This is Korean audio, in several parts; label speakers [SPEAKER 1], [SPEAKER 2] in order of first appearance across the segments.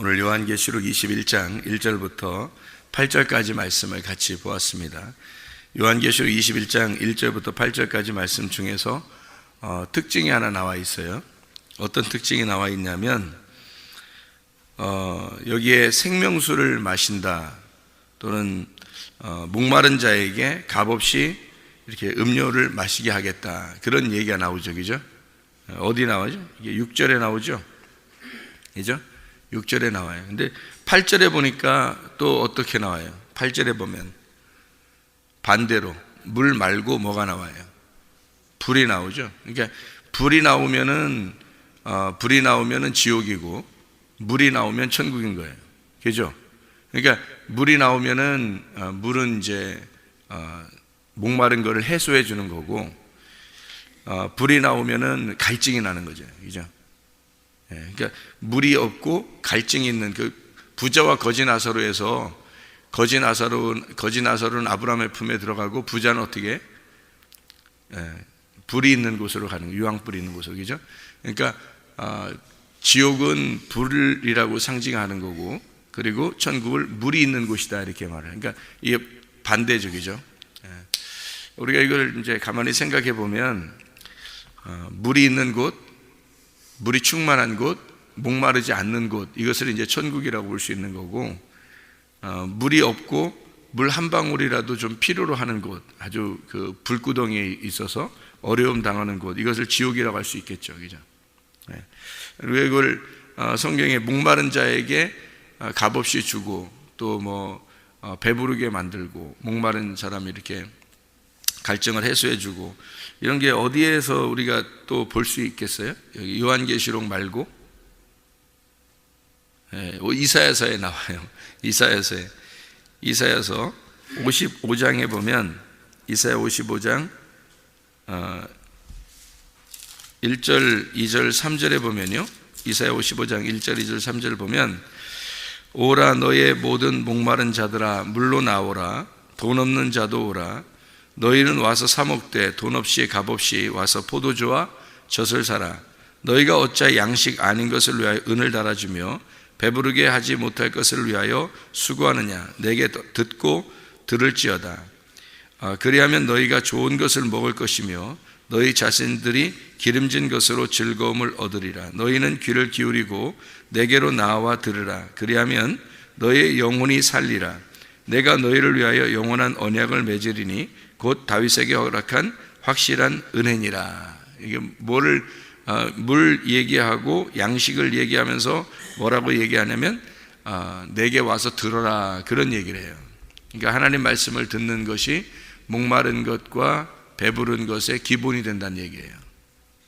[SPEAKER 1] 오늘 요한계시록 21장 1절부터 8절까지 말씀을 같이 보았습니다. 요한계시록 21장 1절부터 8절까지 말씀 중에서 특징이 하나 나와 있어요. 어떤 특징이 나와 있냐면 여기에 생명수를 마신다 또는 목마른 자에게 값없이 이렇게 음료를 마시게 하겠다, 그런 얘기가 나오죠. 그죠? 어디 나오죠? 이게 6절에 나오죠. 그죠? 6절에 나와요. 근데 8절에 보니까 또 어떻게 나와요? 8절에 보면 반대로 물 말고 뭐가 나와요? 불이 나오죠. 그러니까 불이 나오면은 지옥이고 물이 나오면 천국인 거예요. 그죠? 그러니까 물이 나오면은 물은 이제 목마른 거를 해소해 주는 거고, 불이 나오면은 갈증이 나는 거죠. 그죠? 그러니까 물이 없고 갈증이 있는 그 부자와 거지 나사로에서 거지 나사로는 아브라함의 품에 들어가고 부자는 어떻게 불이 있는 곳으로 가는 거예요. 유황불이 있는 곳으로. 그죠? 그러니까 지옥은 불이라고 상징하는 거고, 그리고 천국을 물이 있는 곳이다, 이렇게 말해요. 그러니까 이게 반대적이죠. 우리가 이걸 이제 가만히 생각해 보면 물이 있는 곳, 물이 충만한 곳, 목마르지 않는 곳, 이것을 이제 천국이라고 볼 수 있는 거고, 물이 없고 물 한 방울이라도 좀 필요로 하는 곳, 아주 그 불구덩이에 있어서 어려움 당하는 곳, 이것을 지옥이라고 할 수 있겠죠. 그죠? 그리고 이걸 성경에 목마른 자에게 값없이 주고, 또 뭐 배부르게 만들고, 목마른 사람이 이렇게 갈증을 해소해 주고, 이런 게 어디에서 우리가 또 볼 수 있겠어요? 여기 요한계시록 말고 이사야서에 나와요. 이사야서 55장에 보면, 이사야 55장 1절, 2절, 3절에 보면요, 이사야 55장 1절, 2절, 3절 보면, 오라 너의 모든 목마른 자들아 물로 나오라, 돈 없는 자도 오라, 너희는 와서 사 먹되 돈 없이 값없이 와서 포도주와 젖을 사라. 너희가 어찌 양식 아닌 것을 위하여 은을 달아주며 배부르게 하지 못할 것을 위하여 수고하느냐. 내게 듣고 들을지어다. 그리하면 너희가 좋은 것을 먹을 것이며 너희 자신들이 기름진 것으로 즐거움을 얻으리라. 너희는 귀를 기울이고 내게로 나와 들으라. 그리하면 너희의 영혼이 살리라. 내가 너희를 위하여 영원한 언약을 맺으리니 곧 다윗에게 허락한 확실한 은혜니라. 이게 물 얘기하고 양식을 얘기하면서 뭐라고 얘기하냐면 내게 와서 들어라, 그런 얘기를 해요. 그러니까 하나님 말씀을 듣는 것이 목마른 것과 배부른 것의 기본이 된다는 얘기예요.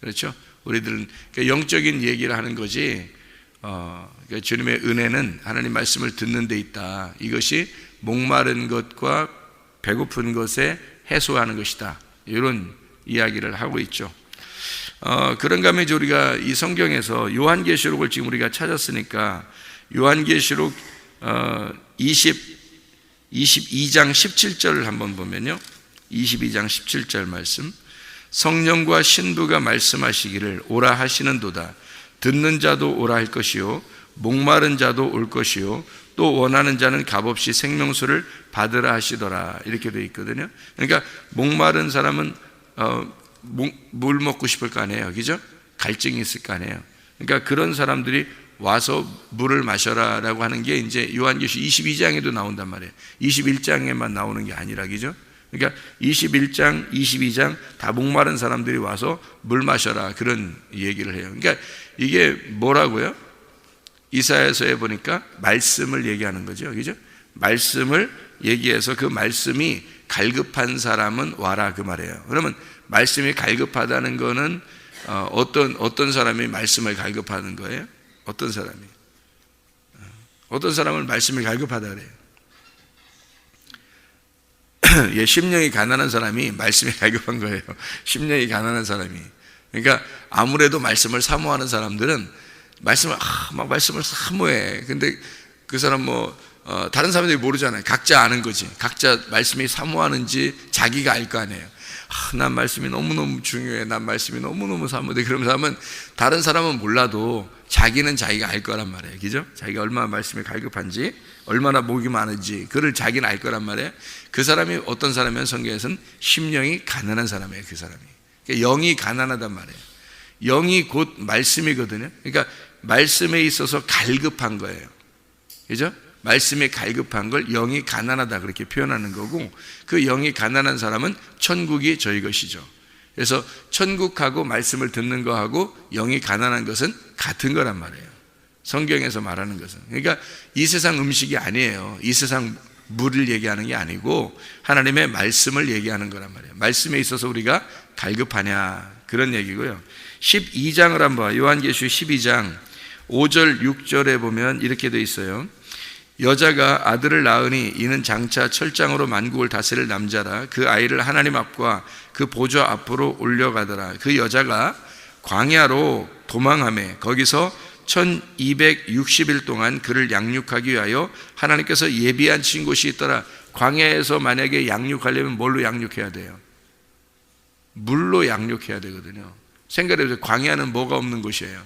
[SPEAKER 1] 그렇죠? 우리들은 그러니까 영적인 얘기를 하는 거지, 그러니까 주님의 은혜는 하나님 말씀을 듣는 데 있다. 이것이 목마른 것과 배고픈 것에 해소하는 것이다, 이런 이야기를 하고 있죠. 그런가 하면 이제 우리가 이 성경에서 요한계시록을 지금 우리가 찾았으니까 요한계시록 22장 17절을 한번 보면요, 22장 17절 말씀, 성령과 신부가 말씀하시기를 오라 하시는도다. 듣는 자도 오라 할 것이요 목마른 자도 올 것이요 또 원하는 자는 값없이 생명수를 받으라 하시더라, 이렇게 되어 있거든요. 그러니까 목마른 사람은 물 먹고 싶을 거 아니에요. 그죠? 갈증이 있을 거 아니에요. 그러니까 그런 사람들이 와서 물을 마셔라 라고 하는 게 이제 요한계시록 22장에도 나온단 말이에요. 21장에만 나오는 게 아니라. 그죠? 그러니까 21장, 22장 다 목마른 사람들이 와서 물 마셔라, 그런 얘기를 해요. 그러니까 이게 뭐라고요? 이사야서에 보니까 말씀을 얘기하는 거죠. 그죠? 말씀을 얘기해서 그 말씀이 갈급한 사람은 와라, 그 말이에요. 그러면 말씀이 갈급하다는 거는 어떤 사람이 말씀을 갈급하는 거예요? 어떤 사람을 말씀이 갈급하다 그래요? 예, 심령이 가난한 사람이 말씀이 갈급한 거예요. 심령이 가난한 사람이. 그러니까 아무래도 말씀을 사모하는 사람들은 말씀을 사모해. 근데 그 사람 다른 사람들이 모르잖아요. 각자 아는 거지. 각자 말씀이 사모하는지 자기가 알 거 아니에요. 난 말씀이 너무너무 중요해. 난 말씀이 너무너무 사모돼. 그러면서 하면 다른 사람은 몰라도 자기는 자기가 알 거란 말이에요. 그죠? 자기가 얼마나 말씀에 갈급한지, 얼마나 목이 많은지, 그를 자기는 알 거란 말이에요. 그 사람이 어떤 사람이면 성경에서는 심령이 가난한 사람이에요. 그 사람이. 그러니까 영이 가난하단 말이에요. 영이 곧 말씀이거든요. 그러니까 말씀에 있어서 갈급한 거예요. 그죠? 말씀에 갈급한 걸 영이 가난하다 그렇게 표현하는 거고, 그 영이 가난한 사람은 천국이 저희 것이죠. 그래서 천국하고 말씀을 듣는 거하고 영이 가난한 것은 같은 거란 말이에요. 성경에서 말하는 것은. 그러니까 이 세상 음식이 아니에요. 이 세상 물을 얘기하는 게 아니고 하나님의 말씀을 얘기하는 거란 말이에요. 말씀에 있어서 우리가 갈급하냐, 그런 얘기고요. 12장을 한번, 요한계시록 12장 5절 6절에 보면 이렇게 돼 있어요. 여자가 아들을 낳으니 이는 장차 철장으로 만국을 다스릴 남자라. 그 아이를 하나님 앞과 그 보좌 앞으로 올려가더라. 그 여자가 광야로 도망하며 거기서 1260일 동안 그를 양육하기 위하여 하나님께서 예비한 친 곳이 있더라. 광야에서 만약에 양육하려면 뭘로 양육해야 돼요? 물로 양육해야 되거든요. 생각해보세요. 광야는 뭐가 없는 곳이에요?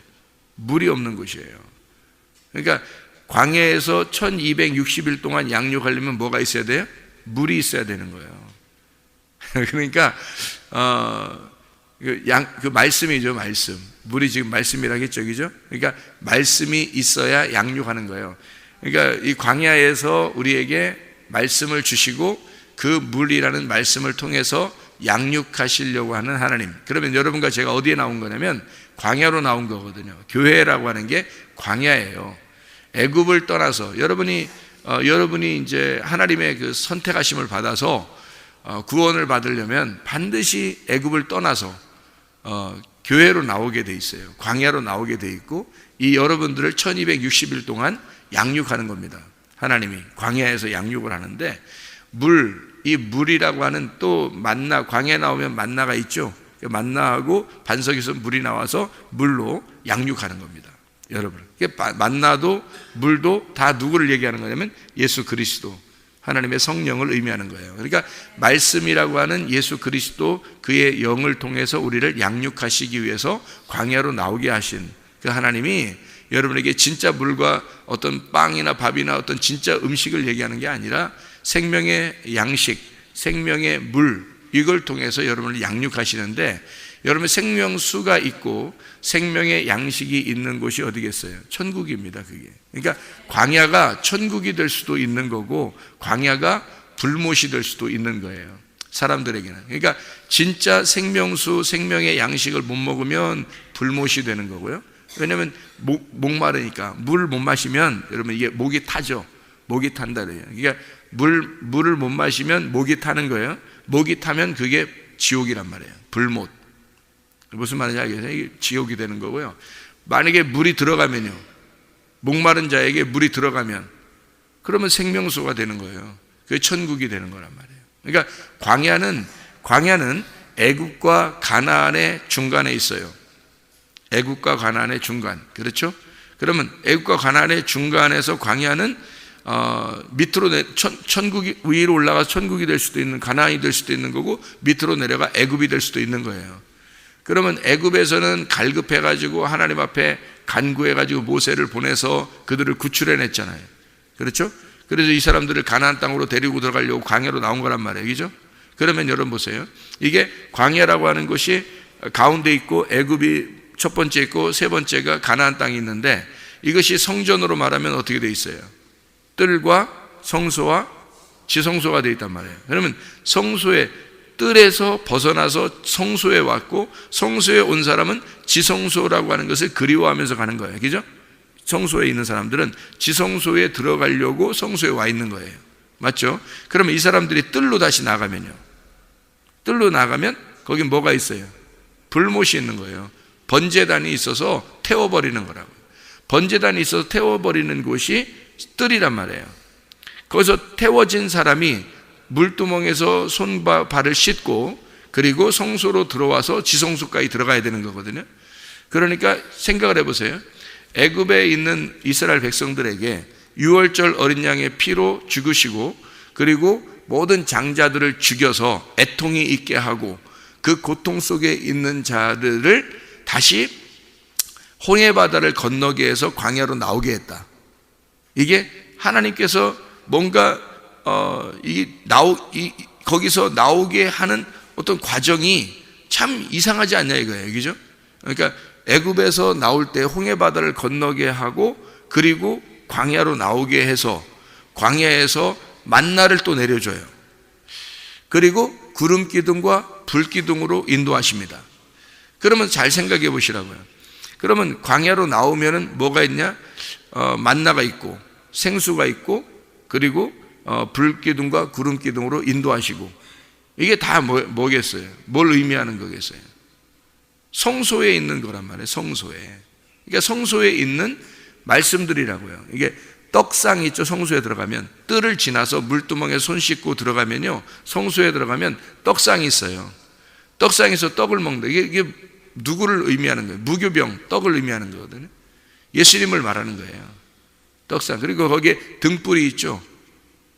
[SPEAKER 1] 물이 없는 곳이에요. 그러니까 광야에서 1260일 동안 양육하려면 뭐가 있어야 돼요? 물이 있어야 되는 거예요. 그러니까 그 말씀이죠. 말씀. 물이 지금 말씀이라겠죠, 그죠? 그러니까 말씀이 있어야 양육하는 거예요. 그러니까 이 광야에서 우리에게 말씀을 주시고 그 물이라는 말씀을 통해서 양육하시려고 하는 하나님. 그러면 여러분과 제가 어디에 나온 거냐면 광야로 나온 거거든요. 교회라고 하는 게 광야예요. 애굽을 떠나서 여러분이 이제 하나님의 그 선택하심을 받아서 구원을 받으려면 반드시 애굽을 떠나서 교회로 나오게 돼 있어요. 광야로 나오게 돼 있고, 이 여러분들을 1260일 동안 양육하는 겁니다. 하나님이 광야에서 양육을 하는데, 이 물이라고 하는 또 만나, 광야에 나오면 만나가 있죠. 만나하고 반석에서 물이 나와서 물로 양육하는 겁니다. 여러분, 만나도 물도 다 누구를 얘기하는 거냐면 예수 그리스도, 하나님의 성령을 의미하는 거예요. 그러니까 말씀이라고 하는 예수 그리스도, 그의 영을 통해서 우리를 양육하시기 위해서 광야로 나오게 하신 그 하나님이 여러분에게 진짜 물과 어떤 빵이나 밥이나 어떤 진짜 음식을 얘기하는 게 아니라 생명의 양식, 생명의 물, 이걸 통해서 여러분을 양육하시는데, 여러분 생명수가 있고 생명의 양식이 있는 곳이 어디겠어요? 천국입니다. 그게. 그러니까 광야가 천국이 될 수도 있는 거고 광야가 불못이 될 수도 있는 거예요. 사람들에게는. 그러니까 진짜 생명수, 생명의 양식을 못 먹으면 불못이 되는 거고요. 왜냐하면 목마르니까 물 못 마시면 여러분 이게 목이 타죠. 목이 탄다 그래요. 그러니까 물을 못 마시면 목이 타는 거예요. 목이 타면 그게 지옥이란 말이에요. 불못. 무슨 말인지 알겠어요? 이게 지옥이 되는 거고요. 만약에 물이 들어가면요, 목마른 자에게 물이 들어가면 그러면 생명수가 되는 거예요. 그게 천국이 되는 거란 말이에요. 그러니까 광야는 애굽과 가나안의 중간에 있어요. 애굽과 가나안의 중간. 그렇죠? 그러면 애굽과 가나안의 중간에서 광야는 밑으로 천국이 위로 올라가서 천국이 될 수도 있는, 가나안이 될 수도 있는 거고, 밑으로 내려가 애굽이 될 수도 있는 거예요. 그러면 애굽에서는 갈급해가지고 하나님 앞에 간구해가지고 모세를 보내서 그들을 구출해냈잖아요. 그렇죠? 그래서 이 사람들을 가나안 땅으로 데리고 들어가려고 광야로 나온 거란 말이에요. 그죠? 그러면 여러분 보세요. 이게 광야라고 하는 것이 가운데 있고 애굽이 첫 번째 있고 세 번째가 가나안 땅이 있는데, 이것이 성전으로 말하면 어떻게 돼 있어요? 뜰과 성소와 지성소가 돼 있단 말이에요. 그러면 성소에, 뜰에서 벗어나서 성소에 왔고, 성소에 온 사람은 지성소라고 하는 것을 그리워하면서 가는 거예요. 그죠? 성소에 있는 사람들은 지성소에 들어가려고 성소에 와 있는 거예요. 맞죠? 그러면 이 사람들이 뜰로 다시 나가면요, 뜰로 나가면 거기 뭐가 있어요? 불못이 있는 거예요. 번제단이 있어서 태워버리는 거라고요. 번제단이 있어서 태워버리는 곳이 뜰이란 말이에요. 거기서 태워진 사람이 물두멍에서 손발을 씻고 그리고 성소로 들어와서 지성소까지 들어가야 되는 거거든요. 그러니까 생각을 해보세요. 애굽에 있는 이스라엘 백성들에게 유월절 어린 양의 피로 죽으시고, 그리고 모든 장자들을 죽여서 애통이 있게 하고 그 고통 속에 있는 자들을 다시 홍해 바다를 건너게 해서 광야로 나오게 했다. 이게 하나님께서 뭔가 거기서 나오게 하는 어떤 과정이 참 이상하지 않냐 이거예요. 그죠? 그러니까 애굽에서 나올 때 홍해 바다를 건너게 하고 그리고 광야로 나오게 해서 광야에서 만나를 또 내려줘요. 그리고 구름 기둥과 불 기둥으로 인도하십니다. 그러면 잘 생각해 보시라고요. 그러면 광야로 나오면은 뭐가 있냐? 만나가 있고 생수가 있고 그리고 불 기둥과 구름 기둥으로 인도하시고, 이게 다 뭐겠어요? 뭘 의미하는 거겠어요? 성소에 있는 거란 말이에요. 성소에. 그러니까 성소에 있는 말씀들이라고요. 이게 떡상 있죠. 성소에 들어가면 뜰을 지나서 물두멍에 손 씻고 들어가면요, 성소에 들어가면 떡상이 있어요. 떡상에서 떡을 먹는다. 이게 누구를 의미하는 거예요? 무교병, 떡을 의미하는 거거든요. 예수님을 말하는 거예요. 떡상. 그리고 거기에 등불이 있죠.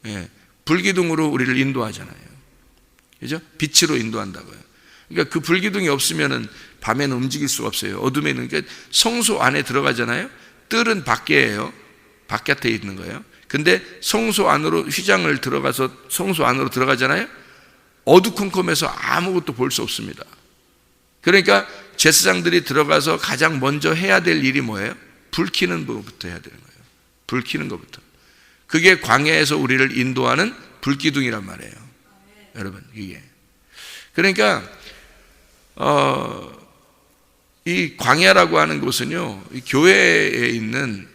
[SPEAKER 1] 예, 불기둥으로 우리를 인도하잖아요. 그죠? 빛으로 인도한다고요. 그러니까 그 불기둥이 없으면은 밤에는 움직일 수가 없어요. 어둠에 있는 게. 성소 안에 들어가잖아요. 뜰은 밖에예요. 바깥에 있는 거예요. 근데 성소 안으로 휘장을 들어가서 성소 안으로 들어가잖아요. 어두컴컴해서 아무것도 볼 수 없습니다. 그러니까 제사장들이 들어가서 가장 먼저 해야 될 일이 뭐예요? 불 켜는 것부터 해야 되는 거예요. 불 켜는 것부터. 그게 광야에서 우리를 인도하는 불기둥이란 말이에요. 여러분, 이게. 그러니까 이 광야라고 하는 곳은요, 이 교회에 있는,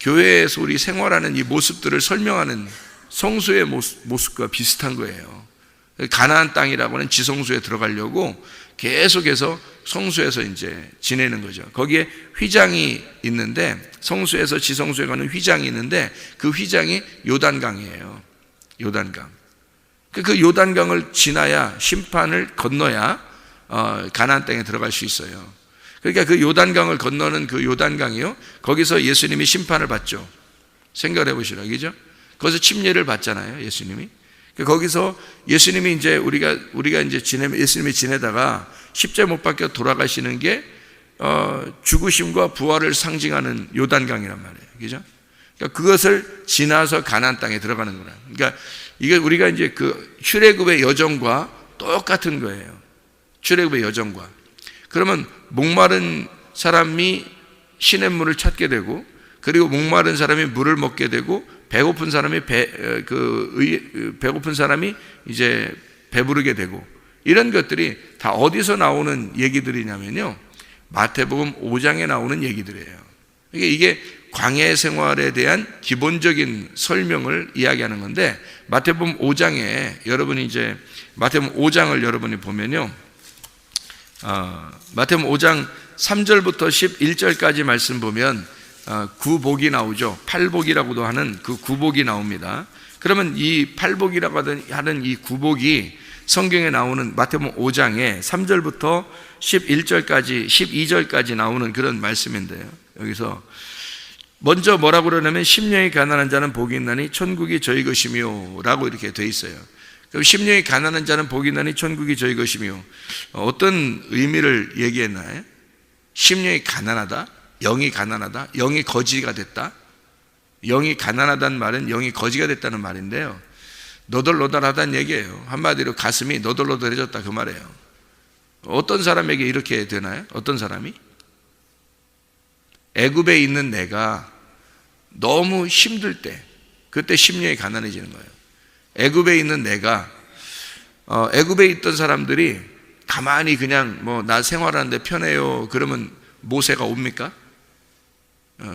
[SPEAKER 1] 교회에서 우리 생활하는 이 모습들을 설명하는 성소의 모습과 비슷한 거예요. 가나안 땅이라고 하는 지성소에 들어가려고 계속해서 성소에서 이제 지내는 거죠. 거기에 휘장이 있는데, 성소에서 지성소에 가는 휘장이 있는데, 그 휘장이 요단강이에요. 요단강. 그 요단강을 지나야, 심판을 건너야 가나안 땅에 들어갈 수 있어요. 그러니까 그 요단강을 건너는 그 요단강이요, 거기서 예수님이 심판을 받죠. 생각을 해보시라, 그죠? 거기서 침례를 받잖아요, 예수님이. 거기서 예수님이 이제 우리가 이제 예수님이 지내다가 십자에 못 박혀 돌아가시는 게 죽으심과 부활을 상징하는 요단강이란 말이에요, 그죠? 그러니까 그것을 지나서 가나안 땅에 들어가는 거라. 그러니까 이게 우리가 이제 그 출애굽의 여정과 똑같은 거예요. 출애굽의 여정과. 그러면 목마른 사람이 시냇물을 찾게 되고, 그리고 목마른 사람이 물을 먹게 되고, 배고픈 사람이 배고픈 사람이 이제 배부르게 되고, 이런 것들이 다 어디서 나오는 얘기들이냐면요, 마태복음 5장에 나오는 얘기들이에요. 이게 광야 생활에 대한 기본적인 설명을 이야기하는 건데, 마태복음 5장에 여러분이 이제 마태복음 5장을 여러분이 보면요, 마태복음 5장 3절부터 11절까지 말씀 보면 구복이 나오죠. 팔복이라고도 하는 그 구복이 나옵니다. 그러면 이 팔복이라고 하는 이 구복이 성경에 나오는 마태복음 5장에 3절부터 11절까지 12절까지 나오는 그런 말씀인데요, 여기서 먼저 뭐라고 그러냐면 심령이 가난한 자는 복이 있나니 천국이 저희 것이며 라고 이렇게 돼 있어요. 그럼 심령이 가난한 자는 복이 있나니 천국이 저희 것이며, 어떤 의미를 얘기했나요? 심령이 가난하다? 영이 가난하다? 영이 거지가 됐다? 영이 가난하다는 말은 영이 거지가 됐다는 말인데요, 너덜너덜하다는 얘기예요. 한마디로 가슴이 너덜너덜해졌다, 그 말이에요. 어떤 사람에게 이렇게 되나요? 어떤 사람이? 애굽에 있는 내가 너무 힘들 때, 그때 심령이 가난해지는 거예요. 애굽에 있는 내가, 애굽에 있던 사람들이 가만히 그냥 나 생활하는데 편해요 그러면 모세가 옵니까?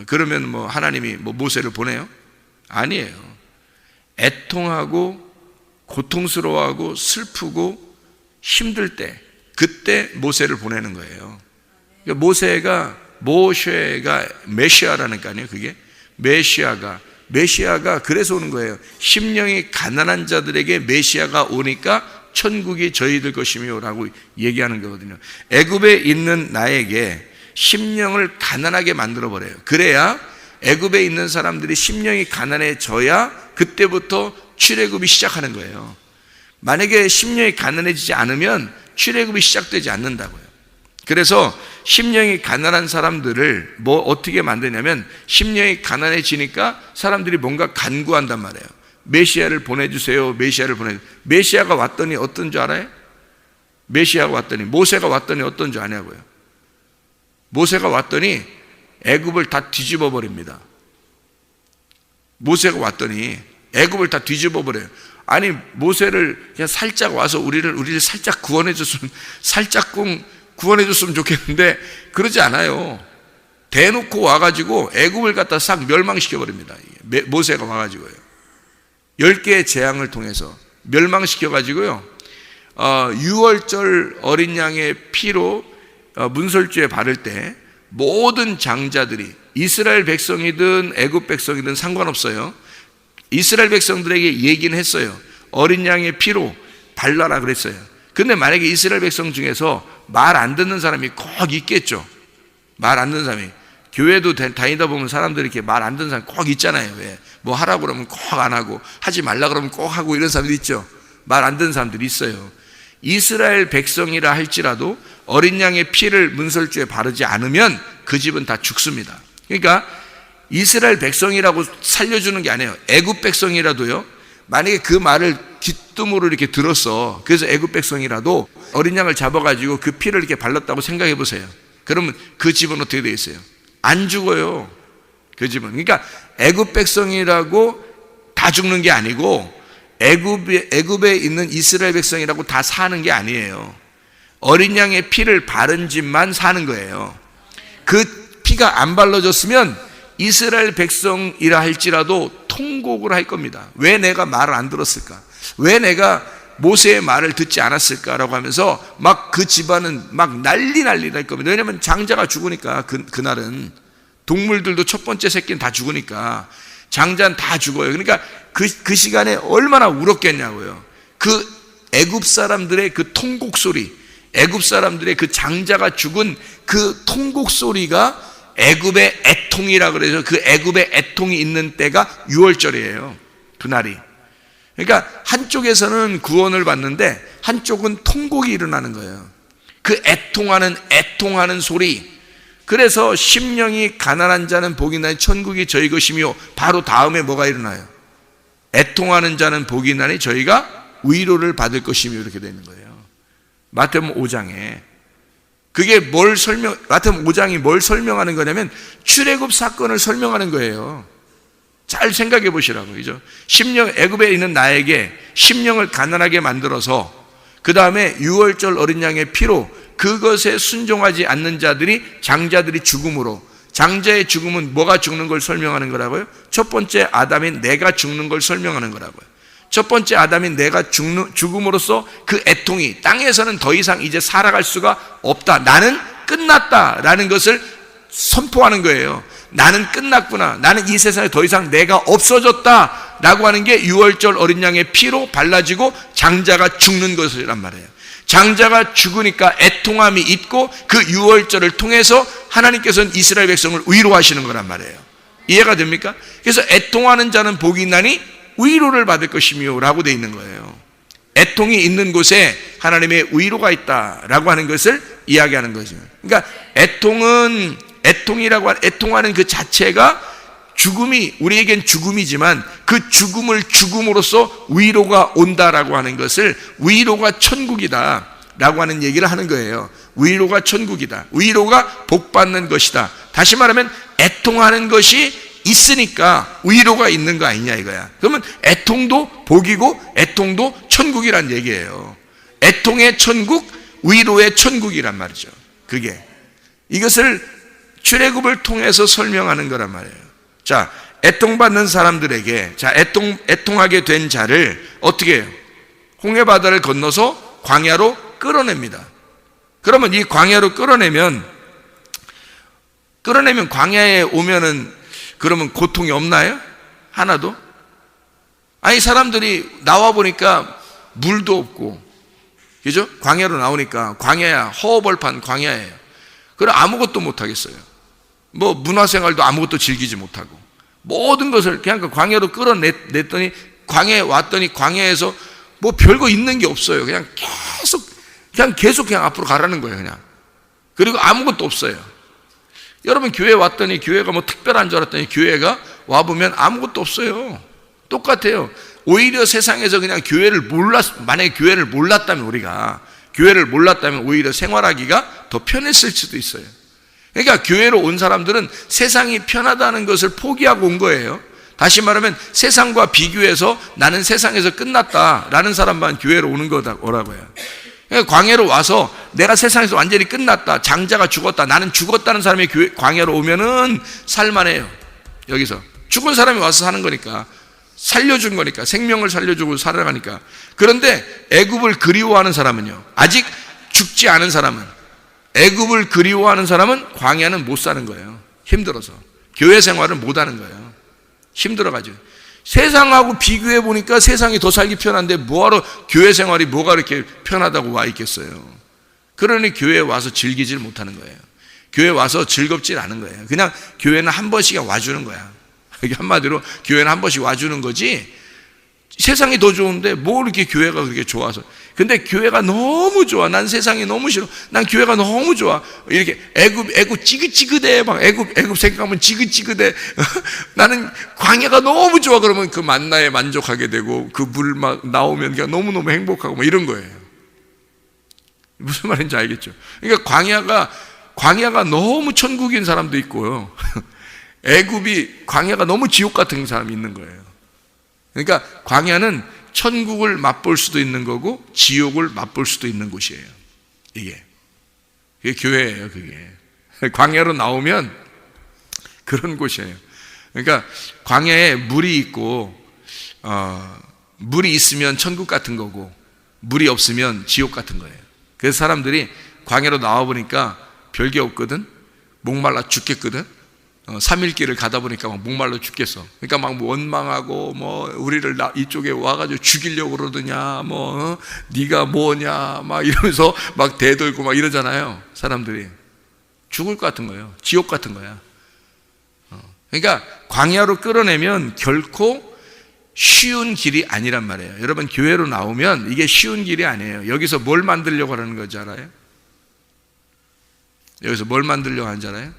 [SPEAKER 1] 그러면 하나님이 모세를 보내요? 아니에요. 애통하고 고통스러워하고 슬프고 힘들 때, 그때 모세를 보내는 거예요. 그러니까 모세가 메시아라는 거 아니에요? 그게 메시아가 그래서 오는 거예요. 심령이 가난한 자들에게 메시아가 오니까 천국이 저희들 것이며 라고 얘기하는 거거든요. 애굽에 있는 나에게 심령을 가난하게 만들어 버려요. 그래야 애굽에 있는 사람들이 심령이 가난해져야 그때부터 출애굽이 시작하는 거예요. 만약에 심령이 가난해지지 않으면 출애굽이 시작되지 않는다고요. 그래서 심령이 가난한 사람들을 어떻게 만드냐면, 심령이 가난해지니까 사람들이 뭔가 간구한단 말이에요. 메시아를 보내주세요. 메시아를 보내주세요. 메시아가 왔더니 어떤 줄 알아요? 메시아가 왔더니, 모세가 왔더니 어떤 줄 아냐고요. 모세가 왔더니 애굽을 다 뒤집어 버립니다. 모세가 왔더니 애굽을 다 뒤집어 버려요. 아니, 모세를 그냥 살짝 와서 우리를 살짝 구원해줬으면 좋겠는데 그러지 않아요. 대놓고 와가지고 애굽을 갖다 싹 멸망시켜 버립니다. 모세가 와가지고요. 10개의 재앙을 통해서 멸망시켜가지고요. 유월절 어린 양의 피로 문설주에 바를 때 모든 장자들이, 이스라엘 백성이든 애굽 백성이든 상관없어요. 이스라엘 백성들에게 얘기는 했어요. 어린 양의 피로 발라라 그랬어요. 근데 만약에 이스라엘 백성 중에서 말 안 듣는 사람이 꼭 있겠죠. 말 안 듣는 사람이. 교회도 다니다 보면 사람들이 이렇게 말 안 듣는 사람이 꼭 있잖아요. 왜? 뭐 하라고 그러면 꼭 안 하고, 하지 말라 그러면 꼭 하고, 이런 사람들이 있죠. 말 안 듣는 사람들이 있어요. 이스라엘 백성이라 할지라도 어린 양의 피를 문설주에 바르지 않으면 그 집은 다 죽습니다. 그러니까 이스라엘 백성이라고 살려주는 게 아니에요. 애굽 백성이라도요, 만약에 그 말을 귀뜸으로 이렇게 들었어. 그래서 애굽 백성이라도 어린 양을 잡아가지고 그 피를 이렇게 발랐다고 생각해 보세요. 그러면 그 집은 어떻게 되어 있어요? 안 죽어요. 그 집은. 그러니까 애굽 백성이라고 다 죽는 게 아니고, 애굽에 있는 이스라엘 백성이라고 다 사는 게 아니에요. 어린 양의 피를 바른 집만 사는 거예요. 그 피가 안 발라졌으면 이스라엘 백성이라 할지라도 통곡을 할 겁니다. 왜 내가 말을 안 들었을까? 왜 내가 모세의 말을 듣지 않았을까라고 하면서 막 그 집안은 막 난리 날 겁니다. 왜냐하면 장자가 죽으니까, 그날은 동물들도 첫 번째 새끼는 다 죽으니까 장자는 다 죽어요. 그러니까 그 시간에 얼마나 울었겠냐고요. 그 애굽 사람들의 그 통곡 소리, 애굽 사람들의 그 장자가 죽은 그 통곡 소리가 애굽의 애통이라 그래서, 그 애굽의 애통이 있는 때가 유월절이에요. 그날이. 그러니까 한쪽에서는 구원을 받는데 한쪽은 통곡이 일어나는 거예요. 그 애통하는 소리. 그래서 심령이 가난한 자는 복이 나니 천국이 저희 것이며, 바로 다음에 뭐가 일어나요? 애통하는 자는 복이 나니 저희가 위로를 받을 것이며, 이렇게 되는 거예요. 마태복음 5장에. 그게 마태복음 5장이 뭘 설명하는 거냐면 출애굽 사건을 설명하는 거예요. 잘 생각해 보시라고. 그죠? 애굽에 있는 나에게 심령을 가난하게 만들어서, 그 다음에 유월절 어린 양의 피로 그것에 순종하지 않는 장자들이 죽음으로, 장자의 죽음은 뭐가 죽는 걸 설명하는 거라고요? 첫 번째 아담인 내가 죽는 걸 설명하는 거라고요. 첫 번째 아담인 내가 죽음으로써 그 애통이, 땅에서는 더 이상 이제 살아갈 수가 없다, 나는 끝났다라는 것을 선포하는 거예요. 나는 끝났구나, 나는 이 세상에 더 이상 내가 없어졌다 라고 하는 게 유월절 어린 양의 피로 발라지고 장자가 죽는 것이란 말이에요. 장자가 죽으니까 애통함이 있고, 그 유월절을 통해서 하나님께서는 이스라엘 백성을 위로하시는 거란 말이에요. 이해가 됩니까? 그래서 애통하는 자는 복이 있나니 위로를 받을 것이며 라고 되어 있는 거예요. 애통이 있는 곳에 하나님의 위로가 있다라고 하는 것을 이야기하는 거죠. 그러니까 애통하는 그 자체가 죽음이, 우리에겐 죽음이지만 그 죽음을 죽음으로써 위로가 온다라고 하는 것을, 위로가 천국이다 라고 하는 얘기를 하는 거예요. 위로가 천국이다, 위로가 복받는 것이다. 다시 말하면 애통하는 것이 있으니까 위로가 있는 거 아니냐 이거야. 그러면 애통도 복이고 애통도 천국이란 얘기예요. 애통의 천국, 위로의 천국이란 말이죠. 그게 이것을 출애굽을 통해서 설명하는 거란 말이에요. 자, 애통받는 사람들에게, 자, 애통하게 된 자를 어떻게 해요? 홍해바다를 건너서 광야로 끌어냅니다. 그러면 이 광야로 끌어내면 광야에 오면은 그러면 고통이 없나요? 하나도? 아니, 사람들이 나와 보니까 물도 없고, 그죠? 광야로 나오니까 광야야, 허허벌판 광야예요. 그럼 아무것도 못 하겠어요. 뭐 문화생활도 아무것도 즐기지 못하고, 모든 것을 그냥 그 광야로 끌어냈더니, 광야에 왔더니 광야에서 뭐 별거 있는 게 없어요. 그냥 계속 앞으로 가라는 거예요. 그냥 그리고 아무것도 없어요. 여러분 교회 왔더니 교회가 뭐 특별한 줄 알았더니 교회가 와보면 아무것도 없어요. 똑같아요. 오히려 세상에서 그냥 만약에 교회를 몰랐다면 우리가 교회를 몰랐다면 오히려 생활하기가 더 편했을 수도 있어요. 그러니까 교회로 온 사람들은 세상이 편하다는 것을 포기하고 온 거예요. 다시 말하면 세상과 비교해서 나는 세상에서 끝났다라는 사람만 교회로 오는 거라고요. 그러니까 광야로 와서 내가 세상에서 완전히 끝났다, 장자가 죽었다, 나는 죽었다는 사람이 광야로 오면은 살만해요. 여기서 죽은 사람이 와서 사는 거니까, 살려준 거니까, 생명을 살려주고 살아가니까. 그런데 애굽을 그리워하는 사람은요, 아직 죽지 않은 사람은, 애굽을 그리워하는 사람은 광야는 못 사는 거예요. 힘들어서 교회 생활을 못 하는 거예요. 힘들어가지고. 세상하고 비교해 보니까 세상이 더 살기 편한데 뭐하러 교회 생활이 뭐가 이렇게 편하다고 와 있겠어요. 그러니 교회에 와서 즐기질 못하는 거예요. 교회에 와서 즐겁질 않은 거예요. 그냥 교회는 한 번씩 와주는 거야. 한마디로 교회는 한 번씩 와주는 거지, 세상이 더 좋은데 뭐 이렇게 교회가 그렇게 좋아서. 근데 교회가 너무 좋아. 난 세상이 너무 싫어. 난 교회가 너무 좋아. 이렇게 애굽 찌긋찌긋해. 막 애굽 생각하면 찌긋찌긋해. 나는 광야가 너무 좋아. 그러면 그 만나에 만족하게 되고 그 물 막 나오면 그냥 너무너무 행복하고 막 이런 거예요. 무슨 말인지 알겠죠? 그러니까 광야가 너무 천국인 사람도 있고요. 광야가 너무 지옥 같은 사람이 있는 거예요. 그러니까 광야는 천국을 맛볼 수도 있는 거고 지옥을 맛볼 수도 있는 곳이에요. 그게 교회예요. 그게 광야로 나오면 그런 곳이에요. 그러니까 광야에 물이 있고 물이 있으면 천국 같은 거고 물이 없으면 지옥 같은 거예요. 그래서 사람들이 광야로 나와 보니까 별게 없거든. 목말라 죽겠거든. 3일 길을 가다 보니까 막 목말라 죽겠어. 그러니까 막 원망하고 뭐 우리를 이쪽에 와가지고 죽이려고 그러더냐, 뭐 네가 뭐냐 막 이러면서 막 대들고 막 이러잖아요. 사람들이 죽을 것 같은 거예요. 지옥 같은 거야. 그러니까 광야로 끌어내면 결코 쉬운 길이 아니란 말이에요. 여러분 교회로 나오면 이게 쉬운 길이 아니에요. 여기서 뭘 만들려고 하는 거지 알아요? 여기서 뭘 만들려고 하는지 알아요?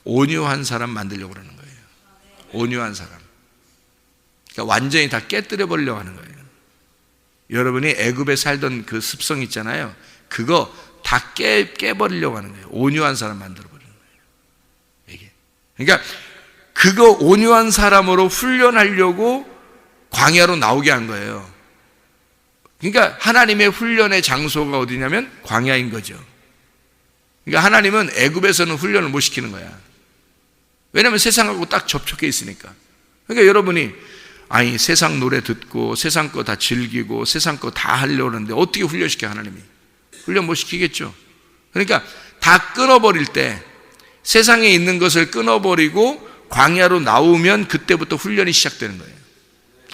[SPEAKER 1] 온유한 사람 만들려고 그러는 거예요. 온유한 사람. 그러니까 완전히 다 깨뜨려 버리려고 하는 거예요. 여러분이 애굽에 살던 그 습성 있잖아요. 그거 다 깨버리려고 하는 거예요. 온유한 사람 만들어 버리는 거예요. 이게. 그러니까 그거 온유한 사람으로 훈련하려고 광야로 나오게 한 거예요. 그러니까 하나님의 훈련의 장소가 어디냐면 광야인 거죠. 그러니까 하나님은 애굽에서는 훈련을 못 시키는 거야. 왜냐하면 세상하고 딱 접촉해 있으니까. 그러니까 여러분이 세상 노래 듣고 세상 거 다 즐기고 세상 거 다 하려고 하는데 어떻게 훈련시켜 하나님이? 훈련 못 시키겠죠. 그러니까 다 끊어버릴 때, 세상에 있는 것을 끊어버리고 광야로 나오면 그때부터 훈련이 시작되는 거예요.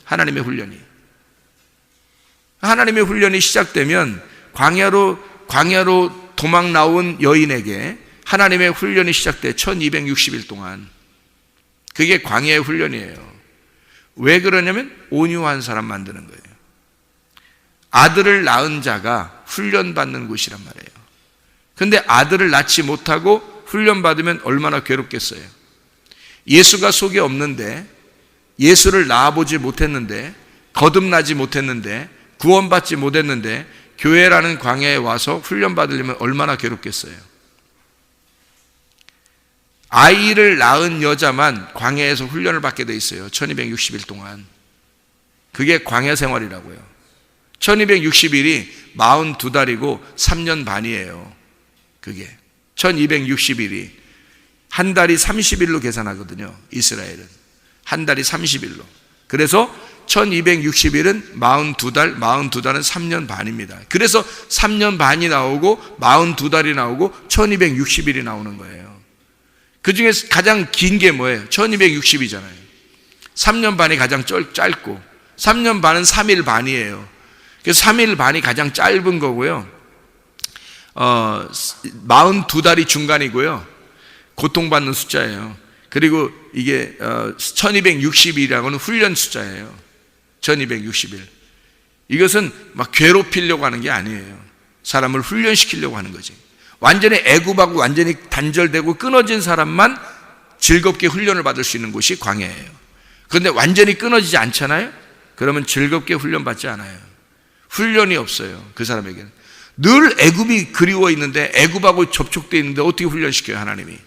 [SPEAKER 1] 하나님의 훈련이. 하나님의 훈련이 시작되면 광야로 도망 나온 여인에게 하나님의 훈련이 시작돼 1260일 동안. 그게 광야의 훈련이에요. 왜 그러냐면 온유한 사람 만드는 거예요. 아들을 낳은 자가 훈련받는 곳이란 말이에요. 근데 아들을 낳지 못하고 훈련받으면 얼마나 괴롭겠어요. 예수가 속에 없는데, 예수를 낳아보지 못했는데, 거듭나지 못했는데, 구원받지 못했는데 교회라는 광야에 와서 훈련받으려면 얼마나 괴롭겠어요. 아이를 낳은 여자만 광야에서 훈련을 받게 돼 있어요. 1260일 동안. 그게 광야 생활이라고요. 1260일이 42달이고 3년 반이에요. 그게 1260일이 한 달이 30일로 계산하거든요. 이스라엘은 한 달이 30일로. 그래서 1260일은 42달, 42달은 3년 반입니다. 그래서 3년 반이 나오고 42달이 나오고 1260일이 나오는 거예요. 그 중에 가장 긴 게 뭐예요? 1260이잖아요. 3년 반이 가장 짧고 3년 반은 3일 반이에요. 그래서 3일 반이 가장 짧은 거고요. 42달이 중간이고요. 고통받는 숫자예요. 그리고 이게 1260일이라고는 훈련 숫자예요. 1260일. 이것은 막 괴롭히려고 하는 게 아니에요. 사람을 훈련시키려고 하는 거지. 완전히 애굽하고 완전히 단절되고 끊어진 사람만 즐겁게 훈련을 받을 수 있는 곳이 광야예요. 그런데 완전히 끊어지지 않잖아요? 그러면 즐겁게 훈련받지 않아요. 훈련이 없어요. 그 사람에게는. 늘 애굽이 그리워 있는데, 애굽하고 접촉되어 있는데 어떻게 훈련시켜요, 하나님이?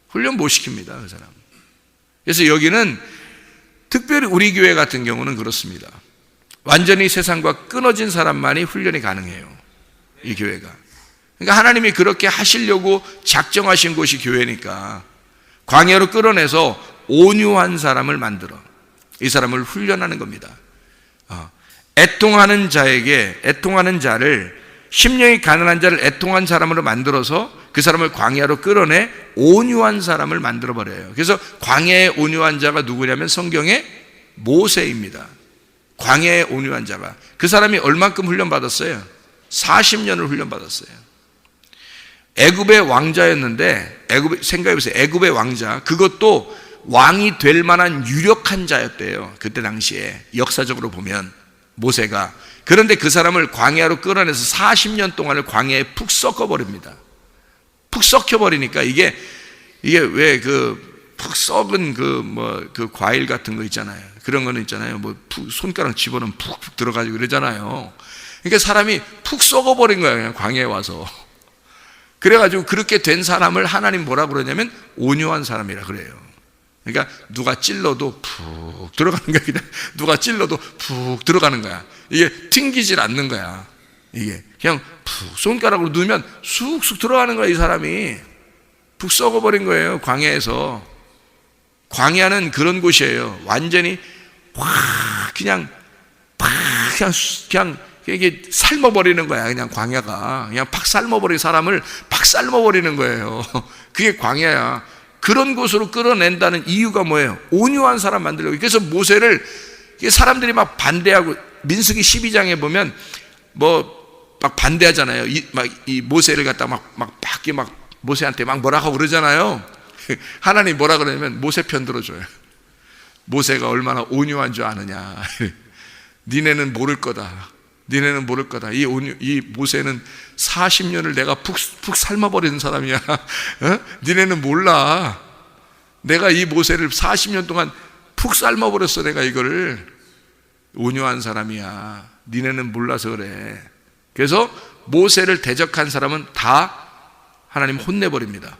[SPEAKER 1] 훈련 못 시킵니다, 그 사람. 그래서 여기는 특별히 우리 교회 같은 경우는 그렇습니다. 완전히 세상과 끊어진 사람만이 훈련이 가능해요, 이 교회가. 그러니까 하나님이 그렇게 하시려고 작정하신 곳이 교회니까 광야로 끌어내서 온유한 사람을 만들어 이 사람을 훈련하는 겁니다. 애통하는 자를, 심령이 가난한 자를 애통한 사람으로 만들어서 그 사람을 광야로 끌어내 온유한 사람을 만들어버려요. 그래서 광야의 온유한 자가 누구냐면 성경의 모세입니다. 광야의 온유한 자가. 그 사람이 얼만큼 훈련받았어요? 40년을 훈련받았어요. 애굽의 왕자였는데, 생각해보세요. 애굽의 왕자, 그것도 왕이 될 만한 유력한 자였대요. 그때 당시에 역사적으로 보면 모세가. 그런데 그 사람을 광야로 끌어내서 40년 동안을 광야에 푹 썩어버립니다. 푹 썩혀버리니까 이게 왜 푹 썩은 그 과일 같은 거 있잖아요. 그런 거는 있잖아요. 손가락 집어넣으면 푹 들어가지고 그러잖아요. 그러니까 사람이 푹 썩어버린 거야, 그냥 광야에 와서. 그래가지고 그렇게 된 사람을 하나님 뭐라 그러냐면 온유한 사람이라 그래요. 그러니까 누가 찔러도 푹 들어가는 거야. 그냥 누가 찔러도 푹 들어가는 거야. 이게 튕기질 않는 거야. 이게 그냥 푹 손가락으로 누우면 쑥쑥 들어가는 거야. 이 사람이 푹 썩어버린 거예요, 광야에서. 광야는 그런 곳이에요. 완전히 확 그냥 이게 삶아버리는 거야. 그냥 광야가 그냥 팍 삶아버리는 사람을 팍 삶아버리는 거예요. 그게 광야야. 그런 곳으로 끌어낸다는 이유가 뭐예요? 온유한 사람 만들려고. 그래서 모세를 사람들이 막 반대하고, 민수기 12장에 보면 막 반대하잖아요. 이 모세를 갖다 막 모세한테 막 뭐라 하고 그러잖아요. 하나님 뭐라 그러냐면 모세 편 들어줘요. 모세가 얼마나 온유한 줄 아느냐. 니네는 모를 거다. 니네는 모를 거다. 이 모세는 40년을 내가 푹 삶아버리는 사람이야. 니네는 몰라. 내가 이 모세를 40년 동안 푹 삶아버렸어. 내가 이거를. 온유한 사람이야. 니네는 몰라서 그래. 그래서 모세를 대적한 사람은 다 하나님 혼내버립니다.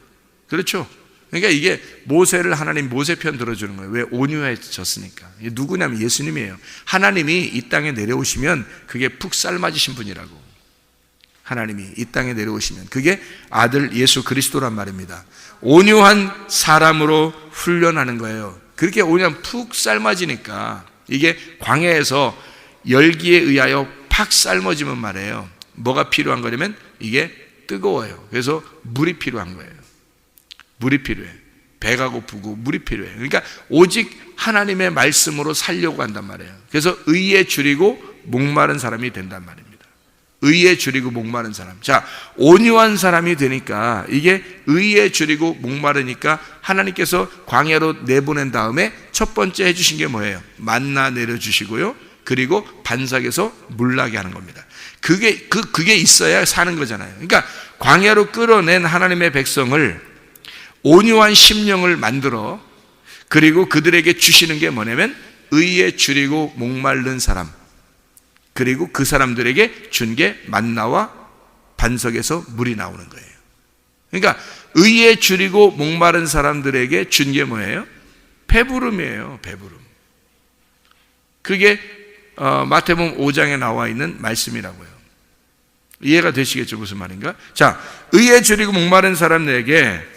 [SPEAKER 1] 그렇죠? 그러니까 이게 모세를 하나님 모세 편 들어주는 거예요. 왜? 온유해졌으니까. 이게 누구냐면 예수님이에요. 하나님이 이 땅에 내려오시면 그게 푹 삶아지신 분이라고. 하나님이 이 땅에 내려오시면 그게 아들 예수 그리스도란 말입니다. 온유한 사람으로 훈련하는 거예요. 그렇게 온유한 푹 삶아지니까 이게 광야에서 열기에 의하여 팍 삶아지면 말이에요. 뭐가 필요한 거냐면 이게 뜨거워요. 그래서 물이 필요한 거예요. 물이 필요해. 배가 고프고 물이 필요해. 그러니까 오직 하나님의 말씀으로 살려고 한단 말이에요. 그래서 의에 줄이고 목마른 사람이 된단 말입니다. 의에 줄이고 목마른 사람. 자, 온유한 사람이 되니까 이게 의에 줄이고 목마르니까 하나님께서 광야로 내보낸 다음에 첫 번째 해주신 게 뭐예요? 만나 내려주시고요. 그리고 반석에서 물 나게 하는 겁니다. 그게 있어야 사는 거잖아요. 그러니까 광야로 끌어낸 하나님의 백성을 온유한 심령을 만들어 그리고 그들에게 주시는 게 뭐냐면 의에 줄이고 목마른 사람, 그리고 그 사람들에게 준 게 만나와 반석에서 물이 나오는 거예요. 그러니까 의에 줄이고 목마른 사람들에게 준 게 뭐예요? 배부름이에요. 배부름. 그게 마태복음 5장에 나와 있는 말씀이라고요. 이해가 되시겠죠? 무슨 말인가? 자, 의에 줄이고 목마른 사람들에게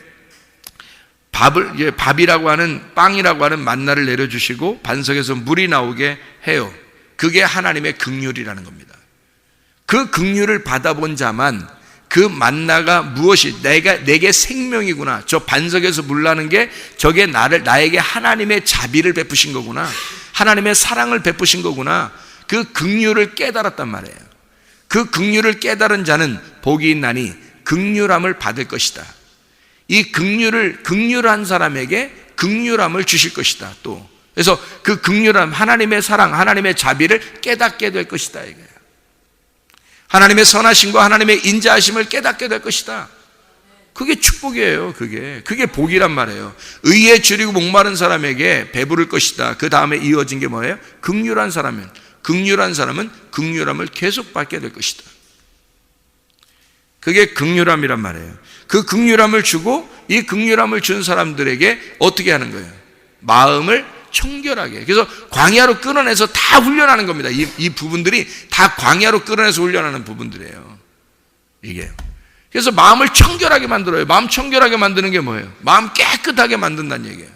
[SPEAKER 1] 밥이라고 하는, 빵이라고 하는 만나를 내려주시고 반석에서 물이 나오게 해요. 그게 하나님의 긍휼이라는 겁니다. 그 긍휼을 받아본 자만 그 만나가 무엇이 내게 생명이구나, 저 반석에서 물 나는 게 저게 나에게 하나님의 자비를 베푸신 거구나, 하나님의 사랑을 베푸신 거구나, 그 긍휼을 깨달았단 말이에요. 그 긍휼을 깨달은 자는 복이 있나니 긍휼함을 받을 것이다. 이 긍휼한 사람에게 긍휼함을 주실 것이다. 또 그래서 그 긍휼함, 하나님의 사랑, 하나님의 자비를 깨닫게 될 것이다 이거예요. 하나님의 선하심과 하나님의 인자하심을 깨닫게 될 것이다. 그게 축복이에요. 그게 복이란 말이에요. 의에 줄이고 목마른 사람에게 배부를 것이다. 그 다음에 이어진 게 뭐예요? 긍휼한 사람은 긍휼함을 계속 받게 될 것이다. 그게 긍휼함이란 말이에요. 그 긍휼함을 주고 이 긍휼함을 준 사람들에게 어떻게 하는 거예요? 마음을 청결하게. 그래서 광야로 끌어내서 다 훈련하는 겁니다. 이 부분들이 다 광야로 끌어내서 훈련하는 부분들이에요. 이게. 그래서 마음을 청결하게 만들어요. 마음 청결하게 만드는 게 뭐예요? 마음 깨끗하게 만든다는 얘기예요.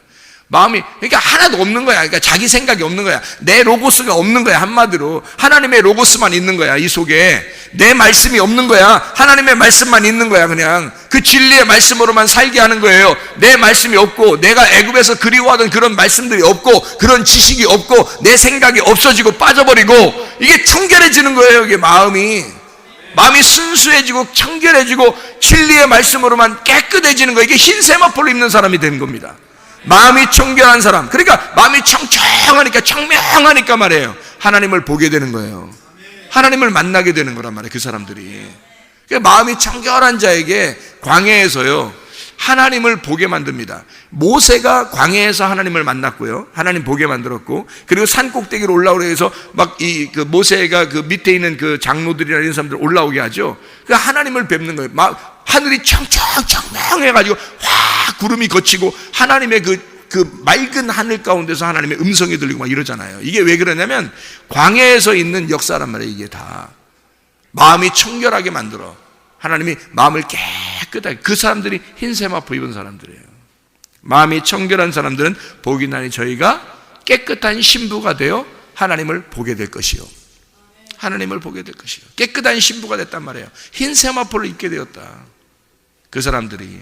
[SPEAKER 1] 마음이, 그러니까 하나도 없는 거야. 그러니까 자기 생각이 없는 거야. 내 로고스가 없는 거야. 한마디로 하나님의 로고스만 있는 거야. 이 속에 내 말씀이 없는 거야. 하나님의 말씀만 있는 거야. 그냥 그 진리의 말씀으로만 살게 하는 거예요. 내 말씀이 없고 내가 애굽에서 그리워하던 그런 말씀들이 없고 그런 지식이 없고 내 생각이 없어지고 빠져버리고 이게 청결해지는 거예요. 이게 마음이 순수해지고 청결해지고 진리의 말씀으로만 깨끗해지는 거예요. 이게 흰 세마포를 입는 사람이 되는 겁니다. 마음이 청결한 사람, 그러니까 마음이 청청하니까 청명하니까 말이에요, 하나님을 보게 되는 거예요. 하나님을 만나게 되는 거란 말이에요. 그 사람들이. 그러니까 마음이 청결한 자에게 광야에서요 하나님을 보게 만듭니다. 모세가 광야에서 하나님을 만났고요, 하나님 보게 만들었고, 그리고 산 꼭대기로 올라오려 해서 막 그 모세가 그 밑에 있는 그 장로들이나 이런 사람들 올라오게 하죠. 그 하나님을 뵙는 거예요. 막 하늘이 청청청명해가지고 확 구름이 걷히고 하나님의 그 맑은 하늘 가운데서 하나님의 음성이 들리고 막 이러잖아요. 이게 왜 그러냐면 광야에서 있는 역사란 말이에요. 이게 다 마음이 청결하게 만들어. 하나님이 마음을 깨끗하게, 그 사람들이 흰 세마포 입은 사람들이에요. 마음이 청결한 사람들은 복이 나니 저희가 깨끗한 신부가 되어 하나님을 보게 될 것이요. 하나님을 보게 될 것이요. 깨끗한 신부가 됐단 말이에요. 흰 세마포를 입게 되었다. 그 사람들이.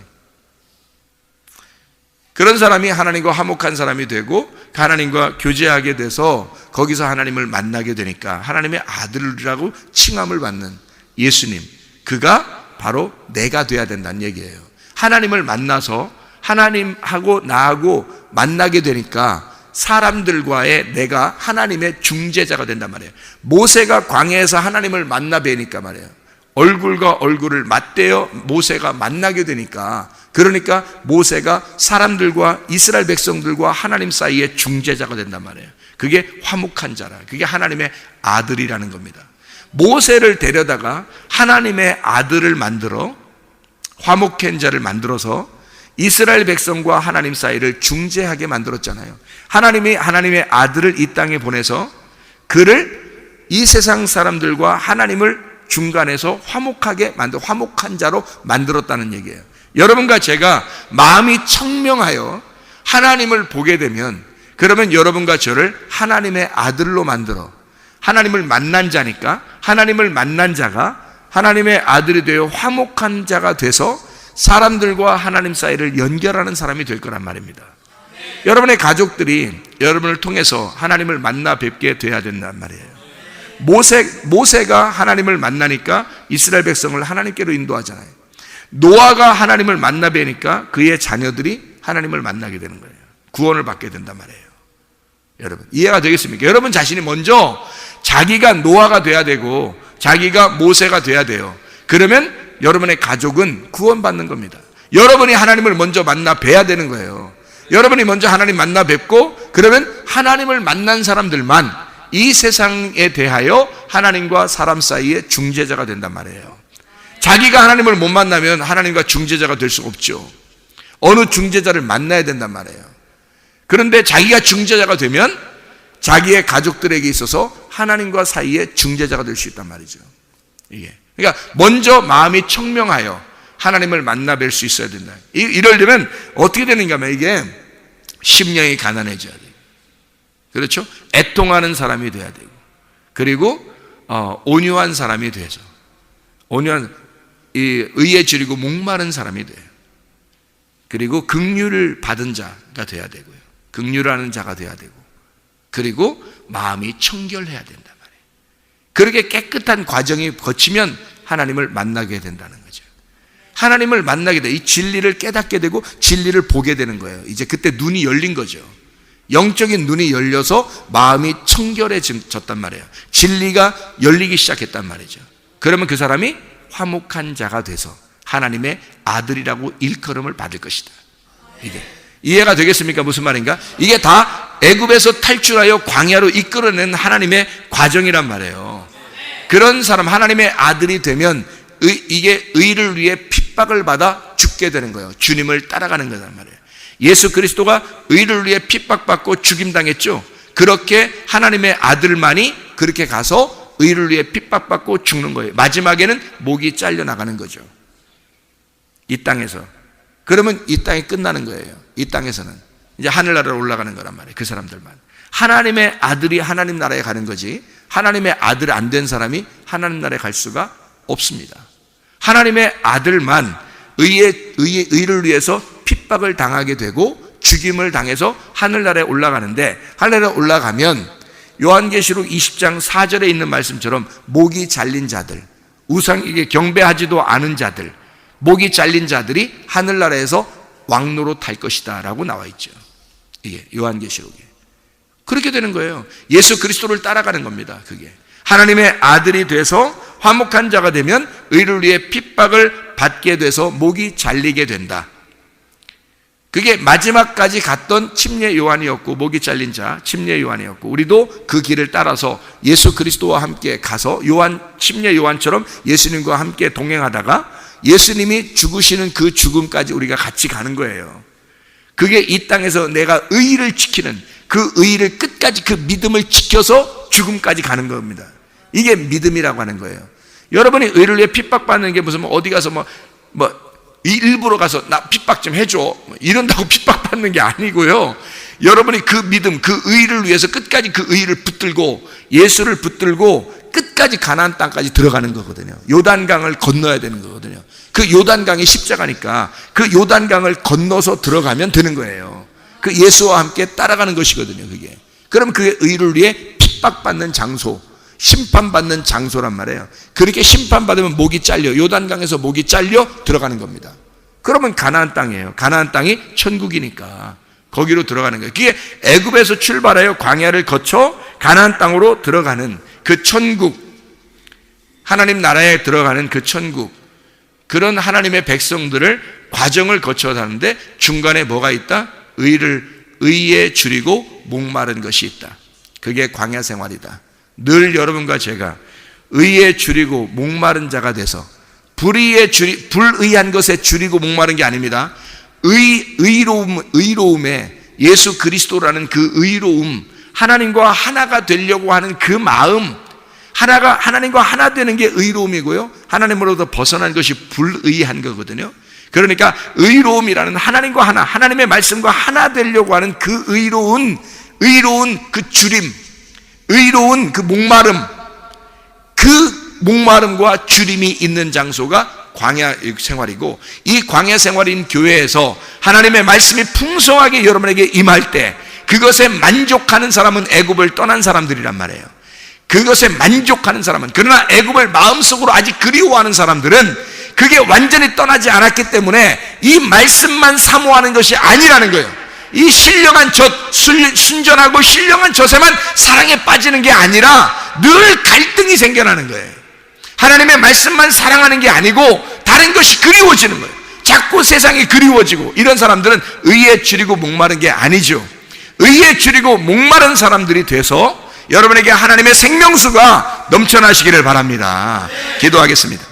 [SPEAKER 1] 그런 사람이 하나님과 화목한 사람이 되고 하나님과 교제하게 돼서 거기서 하나님을 만나게 되니까 하나님의 아들이라고 칭함을 받는 예수님, 그가 바로 내가 돼야 된다는 얘기예요. 하나님을 만나서 하나님하고 나하고 만나게 되니까 사람들과의 내가 하나님의 중재자가 된단 말이에요. 모세가 광야에서 하나님을 만나 뵈니까 말이에요, 얼굴과 얼굴을 맞대어 모세가 만나게 되니까, 그러니까 모세가 사람들과 이스라엘 백성들과 하나님 사이의 중재자가 된단 말이에요. 그게 화목한 자라, 그게 하나님의 아들이라는 겁니다. 모세를 데려다가 하나님의 아들을 만들어 화목한 자를 만들어서 이스라엘 백성과 하나님 사이를 중재하게 만들었잖아요. 하나님이 하나님의 아들을 이 땅에 보내서 그를 이 세상 사람들과 하나님을 중간에서 화목하게 만들, 화목한 자로 만들었다는 얘기예요. 여러분과 제가 마음이 청명하여 하나님을 보게 되면, 그러면 여러분과 저를 하나님의 아들로 만들어, 하나님을 만난 자니까 하나님을 만난 자가 하나님의 아들이 되어 화목한 자가 돼서 사람들과 하나님 사이를 연결하는 사람이 될 거란 말입니다. 여러분의 가족들이 여러분을 통해서 하나님을 만나 뵙게 돼야 된단 말이에요. 모세가 하나님을 만나니까 이스라엘 백성을 하나님께로 인도하잖아요. 노아가 하나님을 만나 뵈니까 그의 자녀들이 하나님을 만나게 되는 거예요. 구원을 받게 된단 말이에요. 여러분 이해가 되겠습니까? 여러분 자신이 먼저 자기가 노아가 돼야 되고 자기가 모세가 돼야 돼요. 그러면 여러분의 가족은 구원받는 겁니다. 여러분이 하나님을 먼저 만나 뵈야 되는 거예요. 여러분이 먼저 하나님 만나 뵙고, 그러면 하나님을 만난 사람들만 이 세상에 대하여 하나님과 사람 사이의 중재자가 된단 말이에요. 자기가 하나님을 못 만나면 하나님과 중재자가 될 수 없죠. 어느 중재자를 만나야 된단 말이에요. 그런데 자기가 중재자가 되면 자기의 가족들에게 있어서 하나님과 사이의 중재자가 될 수 있단 말이죠. 이게. 그러니까 먼저 마음이 청명하여 하나님을 만나 뵐 수 있어야 된다. 이러려면 어떻게 되는가 하면 이게 심령이 가난해져야 돼요. 그렇죠? 애통하는 사람이 돼야 되고, 그리고 온유한 사람이 되죠. 온유한, 의에 줄이고 목마른 사람이 돼요. 그리고 긍휼을 받은 자가 돼야 되고요. 긍휼하는 자가 돼야 되고, 그리고 마음이 청결해야 된단 말이에요. 그렇게 깨끗한 과정이 거치면 하나님을 만나게 된다는 거죠. 하나님을 만나게 돼, 이 진리를 깨닫게 되고 진리를 보게 되는 거예요. 이제 그때 눈이 열린 거죠. 영적인 눈이 열려서 마음이 청결해졌단 말이에요. 진리가 열리기 시작했단 말이죠. 그러면 그 사람이 화목한 자가 돼서 하나님의 아들이라고 일컬음을 받을 것이다. 이게 이해가 되겠습니까? 무슨 말인가? 이게 다 애굽에서 탈출하여 광야로 이끌어낸 하나님의 과정이란 말이에요. 그런 사람, 하나님의 아들이 되면 이게 의를 위해 핍박을 받아 죽게 되는 거예요. 주님을 따라가는 거란 말이에요. 예수 그리스도가 의를 위해 핍박받고 죽임당했죠. 그렇게 하나님의 아들만이 그렇게 가서 의를 위해 핍박받고 죽는 거예요. 마지막에는 목이 잘려나가는 거죠. 이 땅에서. 그러면 이 땅이 끝나는 거예요. 이 땅에서는 이제 하늘나라로 올라가는 거란 말이에요. 그 사람들만. 하나님의 아들이 하나님 나라에 가는 거지, 하나님의 아들 안 된 사람이 하나님 나라에 갈 수가 없습니다. 하나님의 아들만 의를 위해서 핍박을 당하게 되고 죽임을 당해서 하늘나라에 올라가는데, 하늘나라에 올라가면 요한계시록 20장 4절에 있는 말씀처럼 목이 잘린 자들, 우상에게 경배하지도 않은 자들, 목이 잘린 자들이 하늘나라에서 왕노로 탈 것이다 라고 나와 있죠. 이게 요한계시록에 그렇게 되는 거예요. 예수 그리스도를 따라가는 겁니다. 그게 하나님의 아들이 돼서 화목한 자가 되면 의를 위해 핍박을 받게 돼서 목이 잘리게 된다. 그게 마지막까지 갔던 침례 요한이었고, 목이 잘린 자 침례 요한이었고, 우리도 그 길을 따라서 예수 그리스도와 함께 가서 침례 요한처럼 예수님과 함께 동행하다가 예수님이 죽으시는 그 죽음까지 우리가 같이 가는 거예요. 그게 이 땅에서 내가 의를 지키는, 그 의를 끝까지, 그 믿음을 지켜서 죽음까지 가는 겁니다. 이게 믿음이라고 하는 거예요. 여러분이 의를 위해 핍박받는 게 무슨 어디 가서 일부러 가서 나 핍박 좀 해줘 이런다고 핍박받는 게 아니고요. 여러분이 그 믿음, 그 의를 위해서 끝까지 그 의를 붙들고 예수를 붙들고 끝까지 가나안 땅까지 들어가는 거거든요. 요단강을 건너야 되는 거거든요. 그 요단강이 십자가니까 그 요단강을 건너서 들어가면 되는 거예요. 그 예수와 함께 따라가는 것이거든요. 그게. 그럼 그게 의를 위해 핍박받는 장소, 심판받는 장소란 말이에요. 그렇게 심판받으면 목이 잘려, 요단강에서 목이 잘려 들어가는 겁니다. 그러면 가나안 땅이에요. 가나안 땅이 천국이니까 거기로 들어가는 거예요. 그게 애굽에서 출발하여 광야를 거쳐 가나안 땅으로 들어가는 그 천국, 하나님 나라에 들어가는 그 천국, 그런 하나님의 백성들을 과정을 거쳐 가는데 중간에 뭐가 있다? 의에 줄이고 목마른 것이 있다. 그게 광야 생활이다. 늘 여러분과 제가 의에 줄이고 목마른 자가 돼서, 불의한 것에 줄이고 목마른 게 아닙니다. 의로움에 예수 그리스도라는 그 의로움, 하나님과 하나가 되려고 하는 그 마음, 하나님과 하나 되는 게 의로움이고요, 하나님으로부터 벗어난 것이 불의한 거거든요. 그러니까 의로움이라는 하나님과 하나, 하나님의 말씀과 하나 되려고 하는 그 의로운 그 줄임, 의로운 그 목마름, 그 목마름과 줄임이 있는 장소가 광야 생활이고, 이 광야 생활인 교회에서 하나님의 말씀이 풍성하게 여러분에게 임할 때 그것에 만족하는 사람은 애굽을 떠난 사람들이란 말이에요. 그것에 만족하는 사람은, 그러나 애굽을 마음속으로 아직 그리워하는 사람들은 그게 완전히 떠나지 않았기 때문에 이 말씀만 사모하는 것이 아니라는 거예요. 이 신령한 순전하고 신령한 젖에만 사랑에 빠지는 게 아니라 늘 갈등이 생겨나는 거예요. 하나님의 말씀만 사랑하는 게 아니고 다른 것이 그리워지는 거예요. 자꾸 세상이 그리워지고, 이런 사람들은 의에 줄이고 목마른 게 아니죠. 의에 줄이고 목마른 사람들이 돼서 여러분에게 하나님의 생명수가 넘쳐나시기를 바랍니다. 기도하겠습니다.